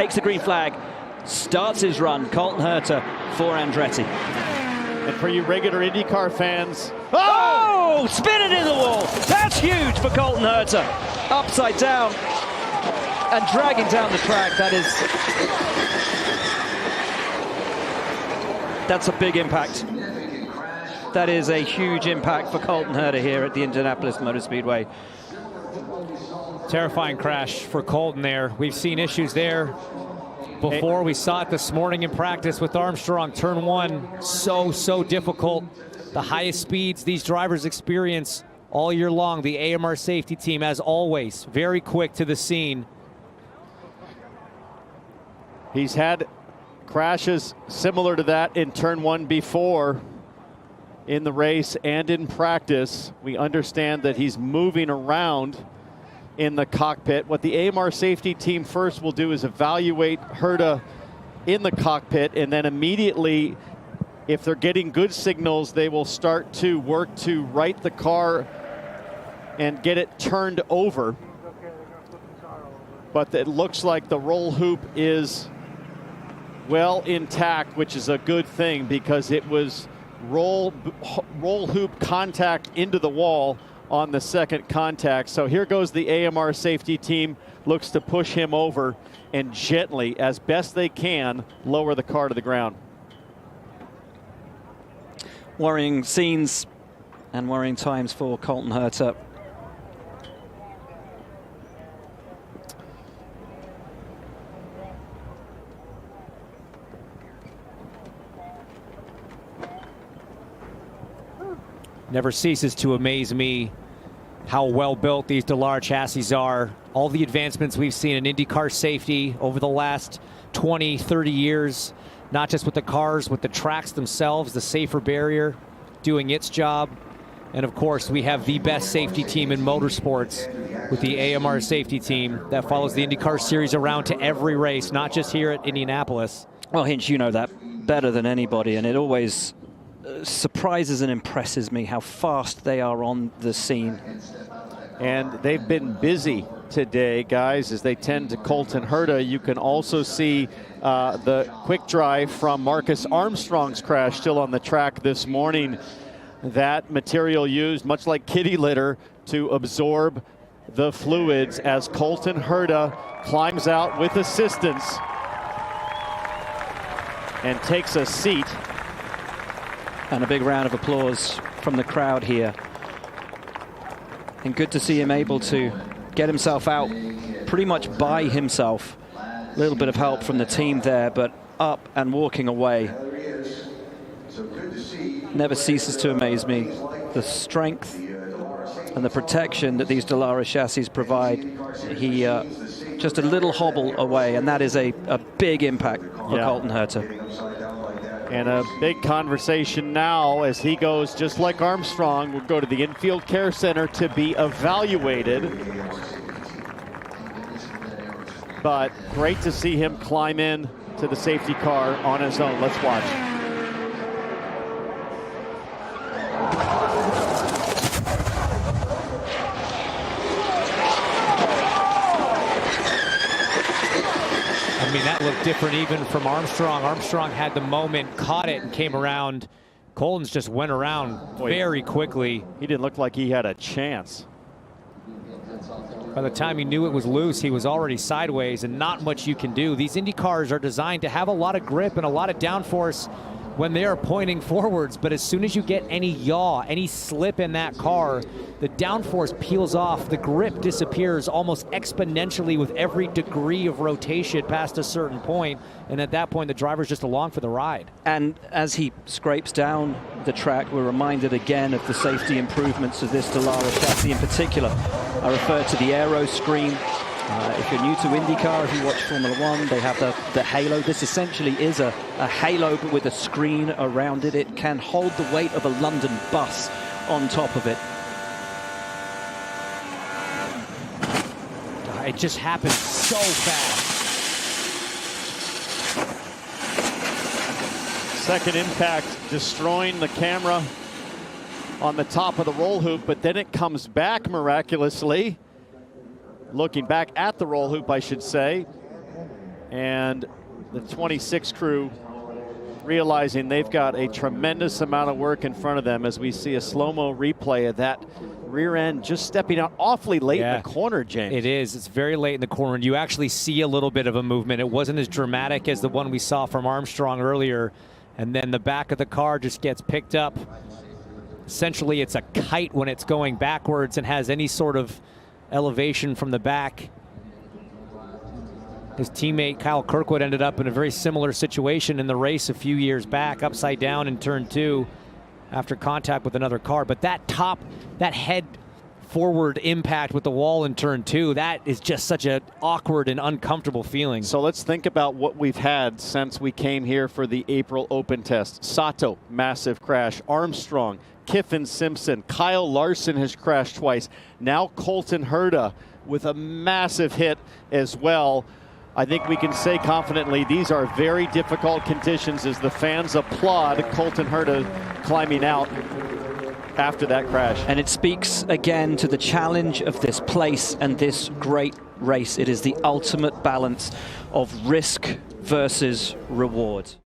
takes the green flag, starts his run. Colton Herta for Andretti. And for you regular IndyCar fans, oh, spin it in the wall. That's huge for Colton Herta. Upside down and dragging down the track. That's a big impact. That is a huge impact for Colton Herta here at the Indianapolis Motor Speedway. Terrifying crash for Colton there. We've seen issues there before. We saw it this morning in practice with Armstrong. Turn one, so difficult. The highest speeds these drivers experience all year long. The AMR safety team, as always, very quick to the scene. He's had crashes similar to that in turn one before in the race and in practice. We understand that he's moving around in the cockpit. What the AMR safety team first will do is evaluate Herta in the cockpit, and then immediately, if they're getting good signals, they will start to work to right the car and get it turned over. But it looks like the roll hoop is well intact, which is a good thing because it was roll hoop contact into the wall on the second contact. So here goes the AMR safety team, looks to push him over and gently, as best they can, lower the car to the ground. Worrying scenes and worrying times for Colton Herta. Never ceases to amaze me how well built these Dallara chassis are. All the advancements we've seen in IndyCar safety over the last 20, 30 years, not just with the cars, with the tracks themselves, the safer barrier doing its job. And of course, we have the best safety team in motorsports with the AMR safety team that follows the IndyCar series around to every race, not just here at Indianapolis. Well, Hinch, you know that better than anybody, and it always surprises and impresses me how fast they are on the scene. And they've been busy today, guys, as they tend to Colton Herta. You can also see the quick drive from Marcus Armstrong's crash still on the track this morning. That material used, much like kitty litter, to absorb the fluids as Colton Herta climbs out with assistance and takes a seat. And a big round of applause from the crowd here. And good to see him able to get himself out pretty much by himself. A little bit of help from the team there, but up and walking away. Never ceases to amaze me. The strength and the protection that these Dallara chassis provide. He just a little hobble away, and that is a big impact for Colton Herta. And a big conversation now as he goes, just like Armstrong, will go to the infield care center to be evaluated. But great to see him climb in to the safety car on his own. Let's watch. I mean, that looked different even from Armstrong. Armstrong had the moment, caught it, and came around. Colton's just went around very quickly. He didn't look like he had a chance. By the time he knew it was loose, he was already sideways, and not much you can do. These Indy cars are designed to have a lot of grip and a lot of downforce when they are pointing forwards, but as soon as you get any yaw, any slip in that car, the downforce peels off, the grip disappears almost exponentially with every degree of rotation past a certain point, and at that point the driver's just along for the ride. And as he scrapes down the track, we're reminded again of the safety improvements of this Dallara chassis in particular. I refer to the aero screen. If you're new to IndyCar, if you watch Formula One, they have the halo. This essentially is a halo, but with a screen around it. It can hold the weight of a London bus on top of it. It just happened so fast. Second impact destroying the camera on the top of the roll hoop, but then it comes back miraculously. Looking back at the roll hoop, I should say. And the 26 crew realizing they've got a tremendous amount of work in front of them as we see a slow-mo replay of that rear end just stepping out awfully late in the corner, James. It is. It's very late in the corner, and you actually see a little bit of a movement. It wasn't as dramatic as the one we saw from Armstrong earlier, and then the back of the car just gets picked up. Essentially, it's a kite when it's going backwards and has any sort of elevation from the back. His teammate Kyle Kirkwood ended up in a very similar situation in the race a few years back, upside down in turn 2 after contact with another car. But that head forward impact with the wall in turn 2, that is just such an awkward and uncomfortable feeling. So let's think about what we've had since we came here for the April Open test. Sato, massive crash. Armstrong, Kiffin Simpson, Kyle Larson has crashed twice. Now Colton Herta with a massive hit as well. I think we can say confidently these are very difficult conditions as the fans applaud Colton Herta climbing out after that crash. And it speaks again to the challenge of this place and this great race. It is the ultimate balance of risk versus reward.